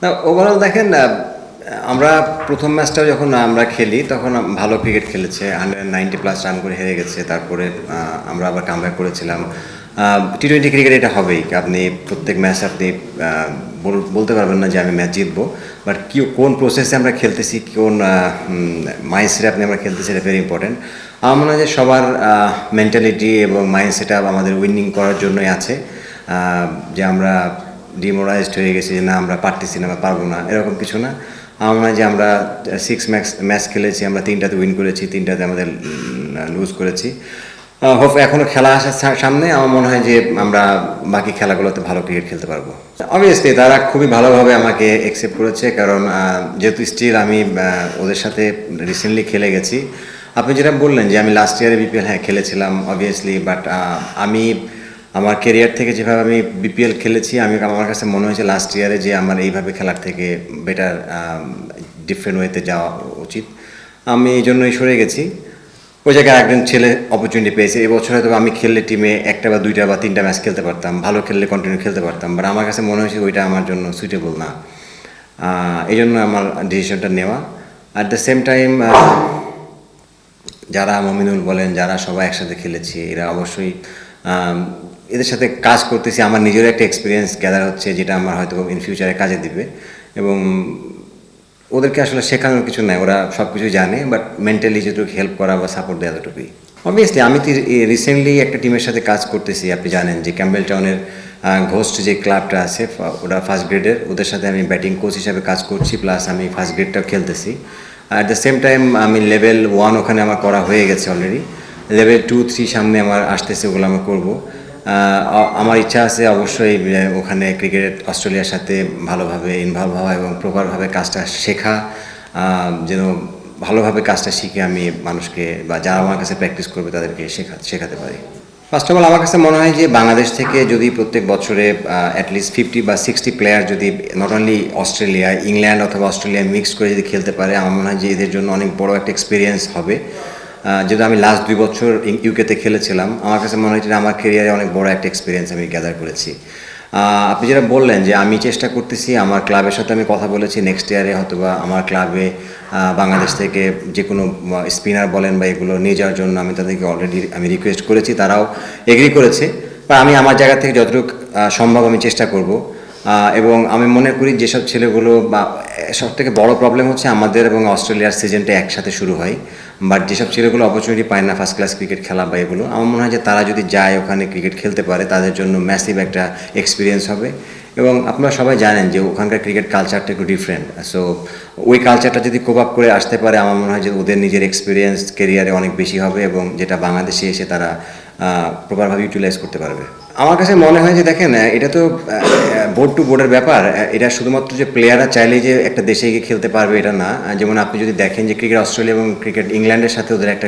না, ওভারঅল দেখেন আমরা প্রথম ম্যাচটাও যখন আমরা খেলি তখন ভালো ক্রিকেট খেলেছে, 190+ রান করে হেরে গেছে। তারপরে আমরা আবার কামব্যাক করেছিলাম। টি-20 ক্রিকেট এটা হবেই, আপনি প্রত্যেক ম্যাচ আপনি বলতে পারবেন না যে আমি ম্যাচ জিতবো, বাট কোন প্রসেসে আমরা খেলতেছি, কোন মাইন্ডসেটে আমরা খেলতেছি, এটা ভেরি ইম্পর্টেন্ট। আমার মনে হয় যে সবার মেন্টালিটি এবং মাইন্ডসেট আমাদের উইনিং করার জন্যই আছে। যে আমরা ডিমোরাইজড হয়ে গেছি যে না আমরা পারতেছি না বা পারবো না, এরকম কিছু না। আমার মনে হয় যে আমরা 6 ম্যাচ খেলেছি, আমরা 3টাতে উইন করেছি, 3টাতে আমাদের লুজ করেছি। হোপ এখনও খেলা আসার সামনে, আমার মনে হয় যে আমরা বাকি খেলাগুলোতে ভালো ক্রিকেট খেলতে পারবো। অবভিয়াসলি তারা খুবই ভালোভাবে আমাকে অ্যাকসেপ্ট করেছে, কারণ যেহেতু স্টিল আমি ওদের সাথে রিসেন্টলি খেলে গেছি। আপনি যেটা বললেন যে আমি লাস্ট ইয়ারে বিপিএল খেলেছিলাম অবভিয়াসলি, বাট আমি আমার কেরিয়ার থেকে যেভাবে আমি বিপিএল খেলেছি, আমার কাছে মনে হয়েছে লাস্ট ইয়ারে যে আমার এইভাবে খেলার থেকে বেটার ডিফারেন্ট ওয়েতে যাওয়া উচিত। আমি এই জন্যই সরে গেছি। ওই জায়গায় একজন ছেলে অপরচুনিটি পেয়েছে। এবছর হয়তো আমি খেললে টিমে 1টা বা 2টা বা 3টা ম্যাচ খেলতে পারতাম, ভালো খেললে কন্টিনিউ খেলতে পারতাম, বাট আমার কাছে মনে হয়েছে ওইটা আমার জন্য সুইটেবল না। এই জন্য আমার ডিসিশনটা নেওয়া। অ্যাট দ্য সেম টাইম যারা মমিনুল বলেন, যারা সবাই একসাথে খেলেছি, এরা অবশ্যই এদের সাথে কাজ করতেছি, আমার নিজেরও একটা এক্সপিরিয়েন্স গ্যাদার হচ্ছে, যেটা আমার হয়তো ইন ফিউচারে কাজে দিবে। এবং ওদেরকে আসলে শেখানোর কিছু নাই, ওরা সব কিছু জানে, বাট মেন্টালি যেটুকু হেল্প করা বা সাপোর্ট দেওয়া এতটুকুই। অবভিয়াসলি আমি রিসেন্টলি একটা টিমের সাথে কাজ করতেছি, আপনি জানেন যে ক্যাম্বেল টাউনের ঘোস্ট যে ক্লাবটা আছে, ওরা ফার্স্ট গ্রেডের, ওদের সাথে আমি ব্যাটিং কোচ হিসাবে কাজ করছি, প্লাস আমি ফার্স্ট গ্রেডটাও খেলতেছি। অ্যাট দ্য সেম টাইম আমি লেভেল 1 ওখানে আমার করা হয়ে গেছে অলরেডি, লেভেল 2, 3 সামনে আমার আসতেছে, ওগুলো আমি করবো। আমার ইচ্ছা আছে অবশ্যই ওখানে ক্রিকেট অস্ট্রেলিয়ার সাথে ভালোভাবে ইনভলভ হওয়া এবং প্রপারভাবে কাজটা শেখা, যেন ভালোভাবে কাজটা শিখে আমি মানুষকে বা যারা আমার কাছে প্র্যাকটিস করবে তাদেরকে শেখাতে পারি। ফার্স্ট অফ অল আমার কাছে মনে হয় যে বাংলাদেশ থেকে যদি প্রত্যেক বছরে অ্যাটলিস্ট 50 বা 60 প্লেয়ার যদি নট অনলি অস্ট্রেলিয়া, ইংল্যান্ড অথবা অস্ট্রেলিয়া মিক্স করে যদি খেলতে পারে, আমার মনে হয় যে এদের জন্য অনেক বড় একটা এক্সপিরিয়েন্স হবে। যেহেতু আমি লাস্ট 2 বছর ইউকেতে খেলেছিলাম, আমার কাছে মনে হয় যে আমার কেরিয়ারে অনেক বড় একটা এক্সপিরিয়েন্স আমি গ্যাদার করেছি। আপনি যেটা বললেন যে আমি চেষ্টা করতেছি, আমার ক্লাবের সাথে আমি কথা বলেছি নেক্সট ইয়ারে হয়তোবা আমার ক্লাবে বাংলাদেশ থেকে যে কোনো স্পিনার বলেন বা এগুলো নিয়ে যাওয়ার জন্য আমি তাদেরকে অলরেডি আমি রিকোয়েস্ট করেছি, তারাও এগ্রি করেছে। বা আমি আমার জায়গা থেকে যতটুকু সম্ভব আমি চেষ্টা করব। এবং আমি মনে করি যেসব ছেলেগুলো বা সবথেকে বড় প্রবলেম হচ্ছে আমাদের এবং অস্ট্রেলিয়ার সিজনটা একসাথে শুরু হয়, বাট যেসব ছেলেগুলো অপরচুনিটি পায় না ফার্স্ট ক্লাস ক্রিকেট খেলা বা এগুলো, আমার মনে হয় যে তারা যদি যায় ওখানে ক্রিকেট খেলতে পারে, তাদের জন্য ম্যাসিভ একটা এক্সপিরিয়েন্স হবে। এবং আপনারা সবাই জানেন যে ওখানকার ক্রিকেট কালচারটা একটু ডিফারেন্ট, সো ওই কালচারটা যদি কোপ আপ করে আসতে পারে, আমার মনে হয় যে ওদের নিজের এক্সপিরিয়েন্স কেরিয়ারে অনেক বেশি হবে এবং যেটা বাংলাদেশে এসে তারা প্রপারভাবে ইউটিলাইজ করতে পারবে। আমার কাছে মনে হয় যে দেখেন, এটা তো বোর্ড টু বোর্ডের ব্যাপার। এটা শুধুমাত্র যে প্লেয়াররা চাইলে যে একটা দেশে গিয়ে খেলতে পারবে এটা না। যেমন আপনি যদি দেখেন যে ক্রিকেট অস্ট্রেলিয়া এবং ক্রিকেট ইংল্যান্ডের সাথে ওদের একটা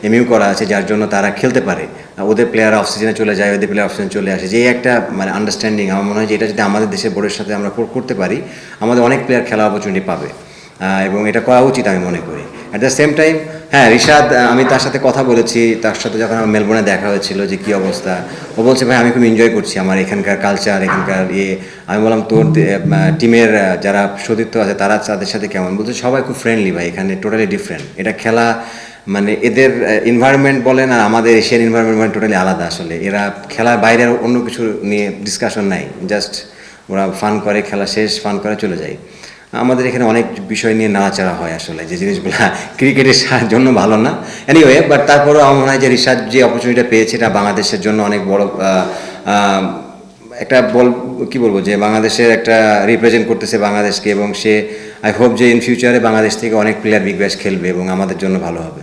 এমইউ করা আছে, যার জন্য তারা খেলতে পারে। ওদের প্লেয়ার অফ সিজনে চলে যায়, ওদের প্লেয়ার অফ সিজনে চলে আসে, যে একটা মানে আন্ডারস্ট্যান্ডিং, আমার মনে হয় যে এটা যদি আমাদের দেশের বোর্ডের সাথে আমরা করতে পারি, আমাদের অনেক প্লেয়ার খেলার অপরচুনিটি পাবে এবং এটা করা উচিত আমি মনে করি। অ্যাট দ্য সেম টাইম হ্যাঁ, রিশাদ, আমি তার সাথে কথা বলেছি, তার সাথে যখন আমার মেলবোর্নে দেখা হয়েছিল যে কী অবস্থা, ও বলছে ভাই আমি খুব এনজয় করছি আমার এখানকার কালচার, এখানকার আমি বললাম তোর টিমের যারা সতীর্থ আছে তারা তাদের সাথে কেমন? বলছে সবাই খুব ফ্রেন্ডলি ভাই, এখানে টোটালি ডিফারেন্ট। এটা খেলা মানে এদের এনভায়রনমেন্ট বলেন আর আমাদের এশিয়ান এনভায়রনমেন্ট মানে টোটালি আলাদা। আসলে এরা খেলার বাইরে অন্য কিছু নিয়ে ডিসকাশন নাই, জাস্ট ওরা ফান করে, খেলা শেষ ফান করে চলে যায়। আমাদের এখানে অনেক বিষয় নিয়ে নাড়াচাড়া হয় আসলে, যে জিনিসগুলো ক্রিকেটের জন্য ভালো না। এনিওয়ে, বাট তারপরেও আমার মনে হয় যে রিশাদ যে অপরচুনিটিটা পেয়েছে এটা বাংলাদেশের জন্য অনেক বড় একটা কী বলবো, যে বাংলাদেশের একটা রিপ্রেজেন্ট করতেছে বাংলাদেশকে, এবং সে আই হোপ যে ইন ফিউচারে বাংলাদেশ থেকে অনেক প্লেয়ার বিগ ব্যাশ খেলবে এবং আমাদের জন্য ভালো হবে।